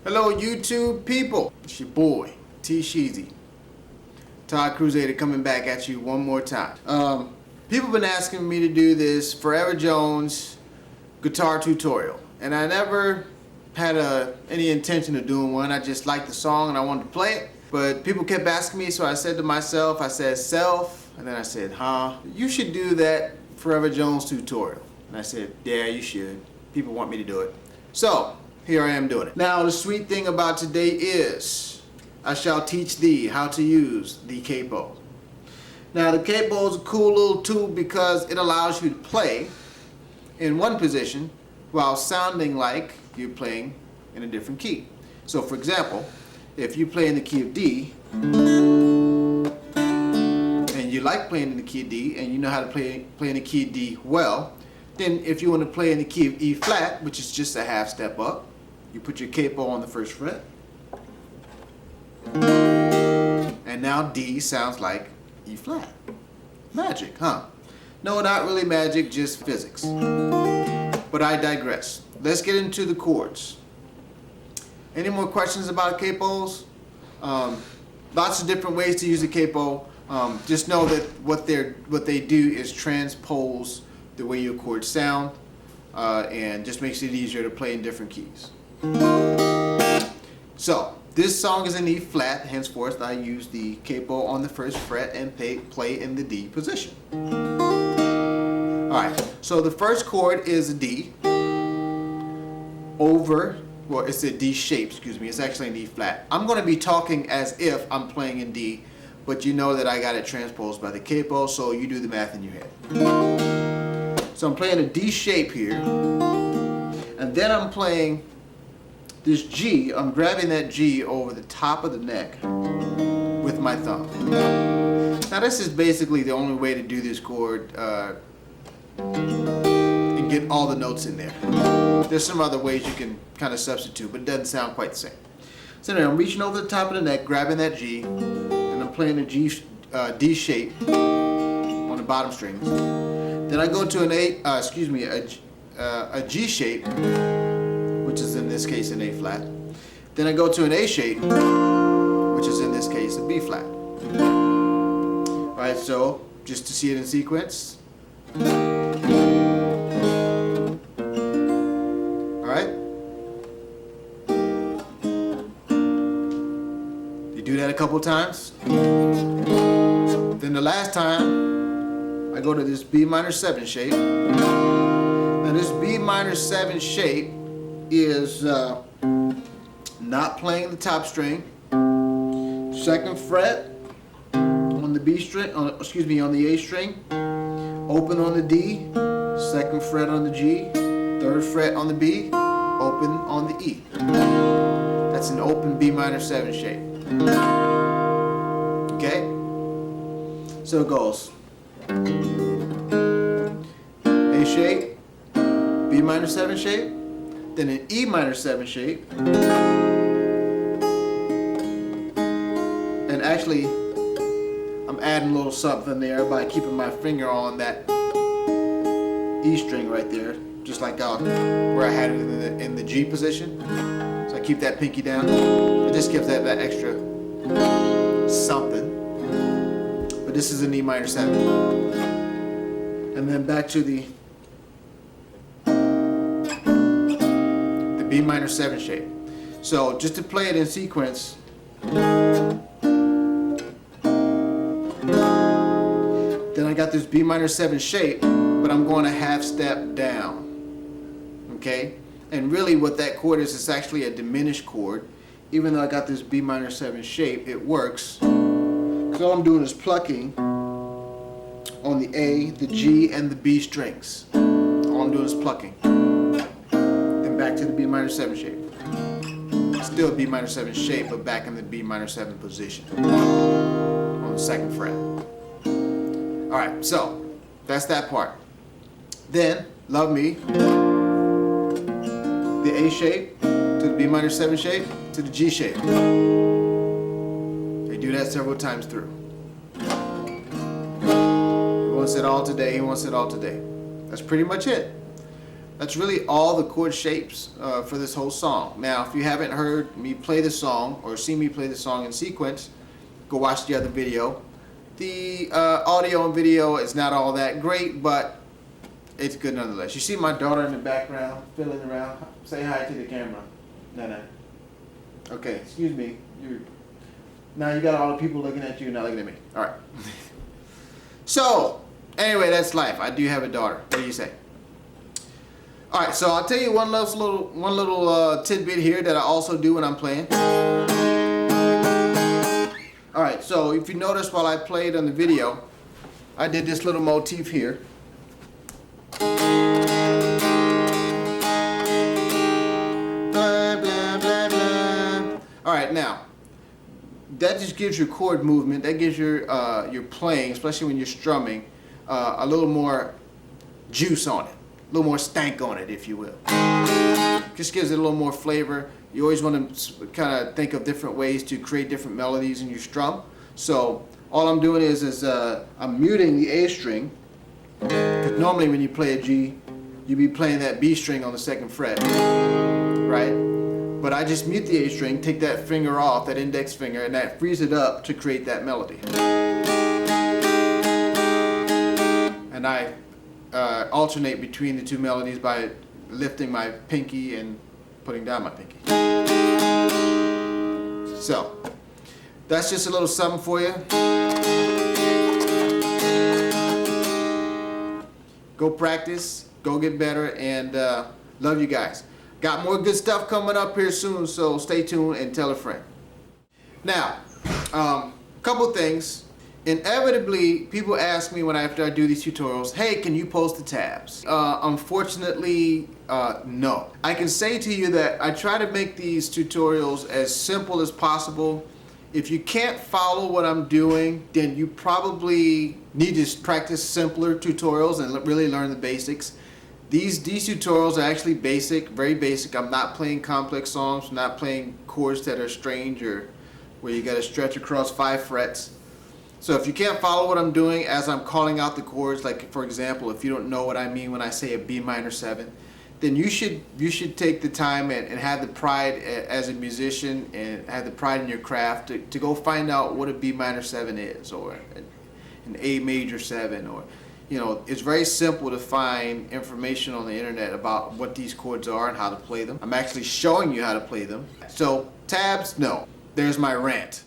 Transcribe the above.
Hello YouTube people, it's your boy T Sheezy, Todd Crusader, coming back at you one more time. People have been asking me to do this Forever Jones guitar tutorial, and I never had any intention of doing one. I just liked the song and I wanted to play it, but people kept asking me, so I said to myself, I said self, and then I said, you should do that Forever Jones tutorial. And I said, yeah, you should. People want me to do it. So here I am doing it. Now the sweet thing about today is I shall teach thee how to use the capo. Now the capo is a cool little tool because it allows you to play in one position while sounding like you're playing in a different key. So for example, if you play in the key of D and you like playing in the key of D and you know how to play in the key of D well, then if you want to play in the key of E flat, which is just a half step up, you put your capo on the first fret, and now D sounds like E flat. Magic, huh? No, not really magic, just physics. But I digress. Let's get into the chords. Any more questions about capos? Lots of different ways to use a capo. Just know that what they do is transpose the way your chords sound, and just makes it easier to play in different keys. So this song is in E flat, henceforth I use the capo on the first fret and play in the D position. Alright, so the first chord is a D over, well, it's a D shape, excuse me, it's actually an E flat. I'm going to be talking as if I'm playing in D, but you know that I got it transposed by the capo, so you do the math in your head. So I'm playing a D shape here, and then I'm playing this G. I'm grabbing that G over the top of the neck with my thumb. Now this is basically the only way to do this chord and get all the notes in there. There's some other ways you can kind of substitute, but it doesn't sound quite the same. So anyway, I'm reaching over the top of the neck, grabbing that G, and I'm playing a D shape on the bottom strings. Then I go to an a G shape, which is in this case an A flat. Then I go to an A shape, which is in this case a B flat. Alright, so just to see it in sequence. Alright? You do that a couple times. Then the last time I go to this B-7 shape. Now this B-7 shape is not playing the top string, second fret on the B string, on the A string, open on the D, second fret on the G, third fret on the B, open on the E. That's an open B-7 shape. Okay? So it goes A shape, B-7 shape, then an E-7 shape, and actually I'm adding a little something there by keeping my finger on that E string right there, just like where I had it in the G position. So I keep that pinky down. It just gives that extra something. But this is an E-7. And then back to the B-7 shape. So just to play it in sequence, then I got this B-7 shape, but I'm going a half step down. Okay? And really what that chord is, it's actually a diminished chord. Even though I got this B-7 shape, it works. Because all I'm doing is plucking on the A, the G, and the B strings. All I'm doing is plucking. Then back to the B-7 shape. Still B-7 shape, but back in the B-7 position on the second fret. Alright, so that's that part. Then, love me, the A shape to the B-7 shape to the G shape. They do that several times through. He wants it all today, he wants it all today. That's pretty much it. That's really all the chord shapes for this whole song. Now, if you haven't heard me play the song or seen me play the song in sequence, go watch the other video. The audio and video is not all that great, but it's good nonetheless. You see my daughter in the background fiddling around. Say hi to the camera. No. Okay, excuse me. Now you got all the people looking at you, not looking at me. All right. So, anyway, that's life. I do have a daughter. What do you say? All right, so I'll tell you one little tidbit here that I also do when I'm playing. All right, so if you notice while I played on the video, I did this little motif here. Blah, blah, blah, blah. All right, now that just gives your chord movement. That gives your playing, especially when you're strumming, a little more juice on it. A little more stank on it, if you will. Just gives it a little more flavor. You always want to kind of think of different ways to create different melodies in your strum. So all I'm doing is I'm muting the A string. Normally when you play a G, you'd be playing that B string on the 2nd fret, right? But I just mute the A string, take that finger off, that index finger, and that frees it up to create that melody. And I alternate between the two melodies by lifting my pinky and putting down my pinky. So that's just a little something for you. Go practice, go get better, and love you guys. Got more good stuff coming up here soon, so stay tuned and tell a friend. Now, couple things. Inevitably, people ask me after I do these tutorials, hey, can you post the tabs? Unfortunately, no. I can say to you that I try to make these tutorials as simple as possible. If you can't follow what I'm doing, then you probably need to practice simpler tutorials and really learn the basics. These tutorials are actually basic, very basic. I'm not playing complex songs, I'm not playing chords that are strange or where you got to stretch across 5 frets. So if you can't follow what I'm doing as I'm calling out the chords, like for example, if you don't know what I mean when I say a B minor 7, then you should take the time and have the pride as a musician and have the pride in your craft to go find out what a B minor 7 is, or an A major 7, or it's very simple to find information on the internet about what these chords are and how to play them. I'm actually showing you how to play them. So tabs, no. There's my rant.